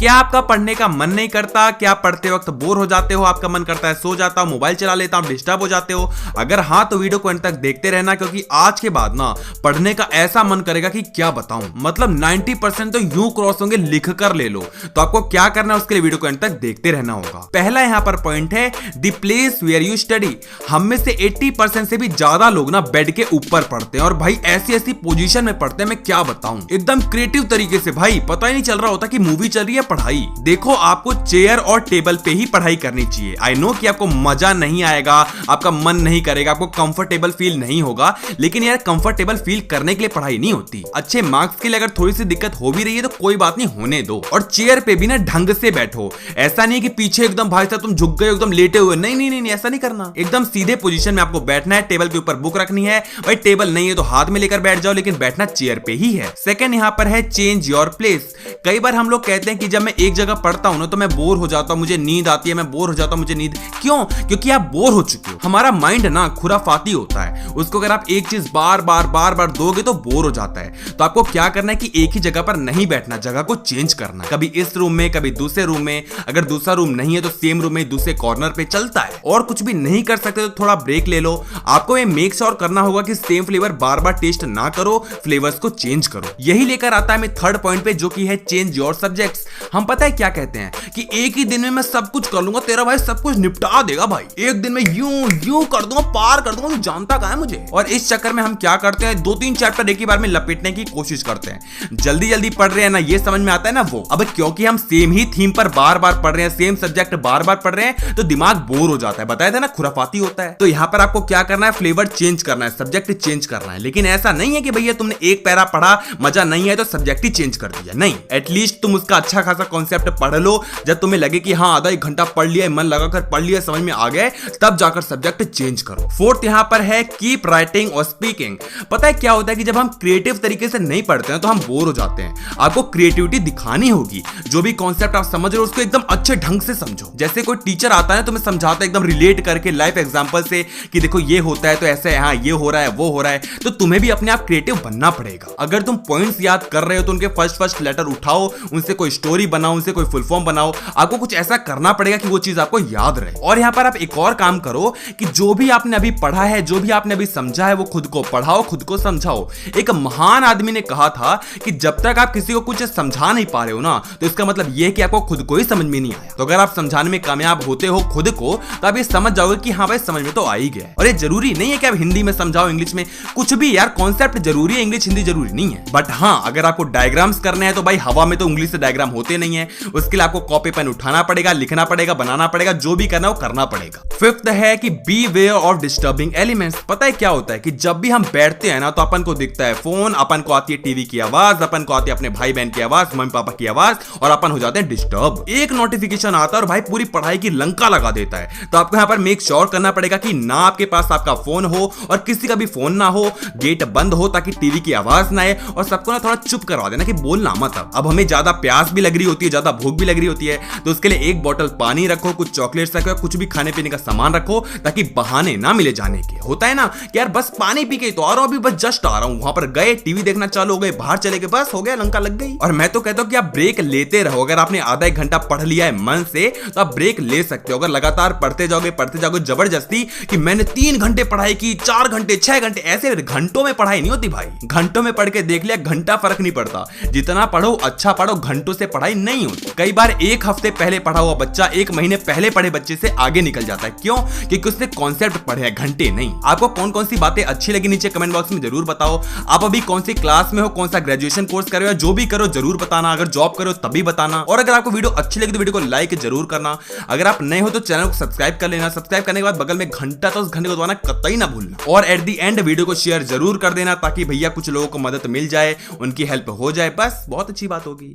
क्या आपका पढ़ने का मन नहीं करता? क्या पढ़ते वक्त बोर हो जाते हो? आपका मन करता है सो जाता हूं, मोबाइल चला लेता हूं, डिस्टर्ब हो जाते हो? अगर हाँ तो वीडियो को अंत तक देखते रहना, क्योंकि आज के बाद ना पढ़ने का ऐसा मन करेगा कि क्या बताऊं। मतलब 90% तो यूं क्रॉस होंगे, लिख कर ले लो। तो आपको क्या करना है उसके लिए वीडियो को अंत तक देखते रहना होगा। पहला यहां पर पॉइंट है the place where you study. हम में से 80% से भी ज्यादा लोग ना बेड के ऊपर पढ़ते हैं, और भाई ऐसी ऐसी पोजीशन में पढ़ते हैं, मैं क्या बताऊं, एकदम क्रिएटिव तरीके से। भाई पता ही नहीं चल रहा होता कि मूवी चल रही है पढ़ाई। देखो आपको चेयर और टेबल पे ही पढ़ाई करनी चाहिए। आई नो कि आपको मजा नहीं आएगा, आपका मन नहीं करेगा, आपको कंफर्टेबल फील नहीं होगा, लेकिन यार कंफर्टेबल फील करने के लिए पढ़ाई नहीं होती। अच्छे मार्क्स के लिए अगर थोड़ी सी दिक्कत हो भी रही है तो कोई बात नहीं, होने दो। और चेयर पे भी ना ढंग से बैठो। ऐसा नहीं कि पीछे एकदम भाई साहब तुम झुक गए एकदम लेटे हुए, नहीं नहीं नहीं, ऐसा नहीं करना। एकदम सीधे पोजीशन में आपको बैठना है। टेबल के ऊपर बुक रखनी है। भाई टेबल नहीं है तो हाथ में लेकर बैठ जाओ, लेकिन बैठना चेयर पे ही है। सेकंड यहाँ पर है चेंज योर प्लेस। कई बार हम लोग कहते हैं कि जब मैं एक जगह पढ़ता हूं ना तो मैं बोर हो जाता हूं, मुझे नींद आती है, मैं बोर हो जाता हूं, मुझे नींद। क्यों? क्योंकि आप बोर हो चुके हो। हमारा माइंड ना खुराफाती होता है, उसको अगर आप एक चीज बार बार दोगे तो बोर हो जाता है। तो आपको क्या करना है कि एक ही जगह पर नहीं बैठना, जगह को चेंज करना है। कभी इस रूम में, कभी दूसरे रूम में। अगर दूसरा रूम नहीं है तो सेम रूम में दूसरे कॉर्नर पे चलता है। और कुछ भी नहीं कर सकते तो थोड़ा ब्रेक ले लो। आपको ये मेक श्योर करना होगा कि सेम फ्लेवर बार बार टेस्ट ना करो, फ्लेवर्स को चेंज करो। यही लेकर आता है मैं थर्ड पॉइंट पे, जो कि है चेंज योर सब्जेक्ट्स। हम पता है क्या कहते हैं कि एक ही दिन में मैं सब कुछ कर लूंगा, तेरा भाई सब कुछ निपटा देगा भाई, एक दिन में यूं कर दूंगा, पार कर दूंगा, तू जानता कहां है मुझे। और इस चक्कर में हम क्या करते हैं, 2-3 चैप्टर एक ही बार में लपेटने की कोशिश करते हैं। जल्दी जल्दी पढ़ रहे हैं ना, ये समझ में आता है ना वो। अब क्योंकि हम सेम ही थीम पर बार बार पढ़ रहे हैं, सेम सब्जेक्ट बार बार पढ़ रहे हैं, तो दिमाग बोर हो जाता है। बताया था ना, खुराफाती होता है। तो यहां पर आपको क्या करना है, फ्लेवर चेंज करना है, सब्जेक्ट चेंज करना है। लेकिन ऐसा नहीं है कि भैया तुमने एक पैरा पढ़ा, मजा नहीं है तो सब्जेक्ट ही चेंज कर दिया। नहीं, एटलीस्ट तुम उसका अच्छा खासा कॉन्सेप्ट पढ़ लो। जब तुम्हें लगे कि हाँ आधा 1 घंटा पढ़ लिया, मन लगाकर पढ़ लिया, समझ में आ गए, तब जाकर सब्जेक्ट चेंज करो। फोर्थ यहां पर है कीप राइटिंग और स्पीकिंग। पता है क्या होता है कि जब हम क्रिएटिव तरीके से नहीं पढ़ते हैं तो हम बोर हो जाते हैं। आपको क्रिएटिविटी दिखानी होगी। जो भी कॉन्सेप्ट आप समझ रहे हो उसको एकदम अच्छे ढंग से समझो। जैसे कोई टीचर आता है तो मैं समझाता है एकदम रिलेट करके लाइफ एग्जांपल से कि देखो ये होता है तो ऐसे है, हाँ ये हो रहा है, वो हो रहा है। तो तुम्हें भी अपने आप क्रिएटिव बनना पड़ेगा। अगर तुम पॉइंट्स याद कर रहे हो तो उनके फर्स्ट लेटर उठाओ, उनसे कोई स्टोरी बनाओ, उनसे कोई फुल फॉर्म बनाओ। आपको कुछ ऐसा करना पड़ेगा कि वो चीज आपको याद रहे। और यहां पर आप एक और काम करो कि जो भी आपने अभी पढ़ा है, जो भी आपने अभी समझा है, वो खुद को पढ़ाओ, खुद को समझाओ। एक महान आदमी ने कहा था कि जब तक आप किसी को कुछ समझा नहीं पा रहे हो ना, तो इसका मतलब यह है कि आपको खुद को ही समझ में नहीं आया। तो अगर आप समझाने में कामयाब होते हो खुद को, तो आप ये समझ जाओगे कि हाँ भाई समझ में तो आ ही गया। और ये जरूरी नहीं है कि आप हिंदी में समझाओ, इंग्लिश में, कुछ भी यार कॉन्सेप्ट जरूरी है, इंग्लिश हिंदी जरूरी नहीं है। बट हाँ, अगर आपको डायग्राम्स करने हैं तो भाई हवा में तो इंग्लिश से डायग्राम होते नहीं है। उसके लिए आपको कॉपी पेन उठाना पड़ेगा, लिखना पड़ेगा, बनाना पड़ेगा, जो भी करना है वो करना पड़ेगा। फिफ्थ है कि be aware of disturbing elements. पता है क्या होता है कि जब भी हम बैठते हैं ना तो अपन को दिखता है फोन, अपन को आती है टीवी की आवाज, अपन को आती है अपने भाई बहन की आवाज, मम्मी पापा की आवाज, और अपन हो जाते हैं डिस्टर्ब। एक नोटिफिकेशन आता है और भाई पूरी पढ़ाई की लंका लगा देता है। तो आपको यहां पर मेक श्योर करना पड़ेगा कि ना आपके पास आपका फोन हो और किसी का भी फोन ना हो, गेट बंद हो ताकि टीवी की आवाज ना आए, और सबको ना थोड़ा चुप करवा देना कि बोलना मत। अब हमें ज्यादा प्यास भी लग रही होती है, ज्यादा भूख भी लग रही होती है, तो उसके लिए 1 बोतल पानी रखो, कुछ चॉकलेट्स रखो, कुछ भी खाने पीने का सामान रखो, ताकि बहाने ना मिले जाने के। होता है ना कि यार बस पानी पी के तो आ रहा हूं, अभी बस जस्ट आ रहा हूं, वहां पर गए, टीवी देखना चालू हो गए, बाहर चले गए, बस हो गया, लंका लग गई। और मैं तो कहता हूं कि आप ब्रेक लेते रहो। अगर आपने आधा 1 घंटा पढ़ लिया है मन से तो आप ब्रेक ले सकते हो। अगर लगातार पढ़ते जाओगे जबरदस्ती कि मैंने 3 घंटे पढ़ाई की, 4 घंटे, 6 घंटे, ऐसे घंटों में पढ़ाई नहीं होती भाई। घंटों में पढ़ के देख लिया, घंटा फर्क नहीं पड़ता। जितना पढ़ो अच्छा पढ़ो, घंटों से पढ़ाई नहीं होती। कई बार 1 हफ्ते पहले पढ़ा हुआ बच्चा 1 महीने पहले पढ़े बच्चे से आगे निकल जाता है। क्यों? क्योंकि उसने कॉन्सेप्ट पढ़े हैं, घंटे नहीं। आपको कौन कौन सी बातें अच्छी लगी नीचे कमेंट बॉक्स में जरूर बताओ। आप अभी कौन सी क्लास में हो, कौन सा ग्रेजुएशन कोर्स कर रहे हो, जो भी करो जरूर बताना। अगर जॉब करो तभी बताना। और अगर आपको वीडियो अच्छी लगी तो वीडियो को लाइक जरूर करना। अगर आप नए हो तो चैनल को सब्सक्राइब कर लेना। सब्सक्राइब करने के बाद बगल में घंटा, तो उस घंटे को दबाना कतई ना भूलना। और एट द एंड वीडियो को शेयर जरूर कर देना ताकि भैया कुछ लोगों को मदद मिल जाए, उनकी हेल्प हो जाए। बस बहुत अच्छी बात होगी।